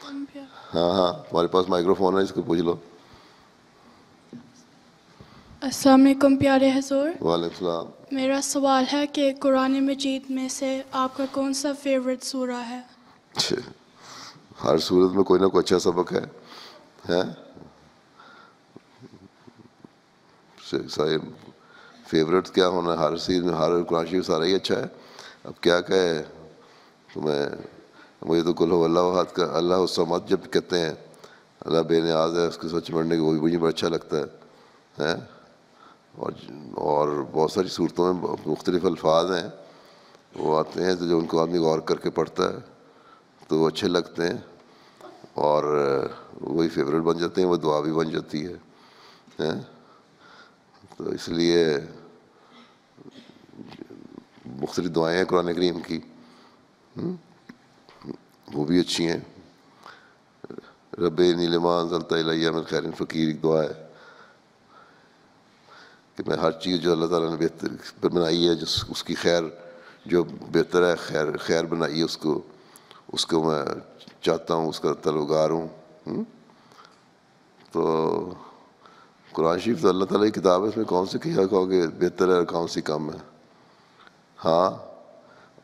ہاں ہاں تمہارے پاس مائکرو فون ہے، اس کو پوچھ لو. السلام علیکم پیارے حضور. وعلیکم السلام. میرا سوال ہے کہ قرآن مجید میں سے آپ کا کون سا فیوریٹ سورہ ہے؟ ہر صورت میں کوئی نہ کوئی اچھا سبق ہے. فیوریٹ کیا ہونا، ہر چیز میں ہر قرآن شریف سارا ہی اچھا ہے. اب کیا کہے تمہیں، مجھے تو کل ہو اللہ احد کا اللہ الصمد جب کہتے ہیں، اللہ بے نیاز ہے، اس کے سچ پڑھنے کو مجھے بڑا اچھا لگتا ہے. اور بہت ساری صورتوں میں مختلف الفاظ ہیں وہ آتے ہیں، تو جو ان کو آدمی غور کر کے پڑھتا ہے تو وہ اچھے لگتے ہیں اور وہی فیوریٹ بن جاتے ہیں، وہ دعا بھی بن جاتی ہے. تو اس لیے مختلف دعائیں ہیں قرآن کریم کی، وہ بھی اچھی ہیں. رب انی لما انزلت الی من خیر فقیر ایک دعا ہے کہ میں ہر چیز جو اللہ تعالیٰ نے بہتر بنائی ہے، اس کی خیر جو بہتر ہے، خیر بنائی ہے، اس کو میں چاہتا ہوں، اس کا طلبگار ہوں. تو قرآن شریف تو اللہ تعالیٰ کی کتاب ہے، اس میں کون سی کہو کہ بہتر ہے اور کون سی کم ہے. ہاں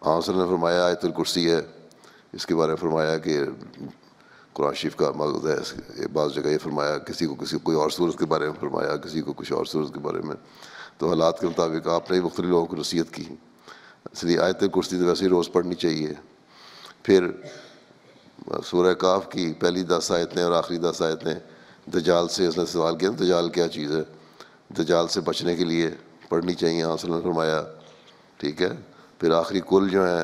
آپ صلی اللہ نے فرمایا آیت الکرسی ہے، اس کے بارے میں فرمایا کہ قرآن شریف کا مغز ہے. بعض جگہ یہ فرمایا، کسی کو کوئی اور صورت کے بارے میں فرمایا، کسی کو کچھ اور صورت کے بارے میں. تو حالات کے مطابق آپ نے مختلف لوگوں کو نصیحت کی، اس لیے آیت کرسی تو ویسے ہی روز پڑھنی چاہیے. پھر سورہ کاف کی پہلی 10 آیتیں اور آخری 10 آیتیں دجال سے، اس نے سوال کیا دجال کیا چیز ہے، دجال سے بچنے کے لیے پڑھنی چاہیے، آپ صلی اللہ نے فرمایا. ٹھیک ہے. پھر آخری کل جو ہیں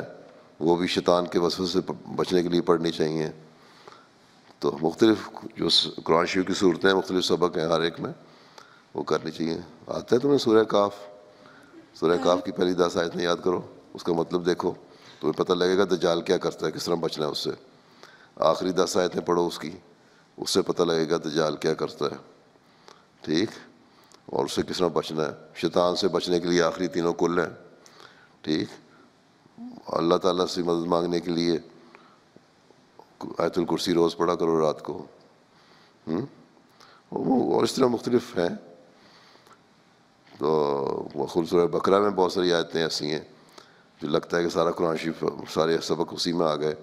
وہ بھی شیطان کے وسوسے سے بچنے کے لیے پڑھنی چاہیے. تو مختلف جو قرآن شریف کی صورتیں ہیں، مختلف سبق ہیں ہر ایک میں، وہ کرنی چاہیے. آتا ہے تمہیں سورہ کاف؟ سورہ کاف کی پہلی 10 آیتیں یاد کرو، اس کا مطلب دیکھو، تمہیں پتہ لگے گا دجال کیا کرتا ہے، کس طرح بچنا ہے اس سے. آخری 10 آیتیں پڑھو اس سے پتہ لگے گا دجال کیا کرتا ہے. ٹھیک. اور اس سے کس طرح بچنا ہے. شیطان سے بچنے کے لیے آخری تینوں کل ہیں. ٹھیک. اللہ تعالیٰ سے مدد مانگنے کے لیے آیت الکرسی روز پڑھا کرو رات کو. اور اس طرح مختلف ہیں. تو سورہ بقرہ میں بہت ساری آیتیں ایسی ہیں جو لگتا ہے کہ سارا قرآن شریف سارے سبق اسی میں آ گئے،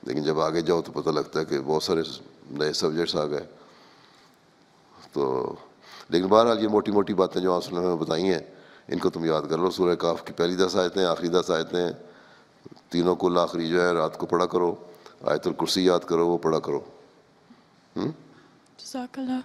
لیکن جب آگے جاؤ تو پتہ لگتا ہے کہ بہت سارے نئے سبجیکٹس آ گئے. تو لیکن بہرحال یہ موٹی موٹی باتیں جو آپ صلی اللہ علیہ وسلم نے بتائی ہیں، ان کو تم یاد کر لو. سورہ کاف کی پہلی 10 آیتیں، آخری 10 آیتیں، تینوں کل آخری جو ہے رات کو پڑھا کرو. آیت الکرسی یاد کرو، وہ پڑھا کرو. جزاک اللہ.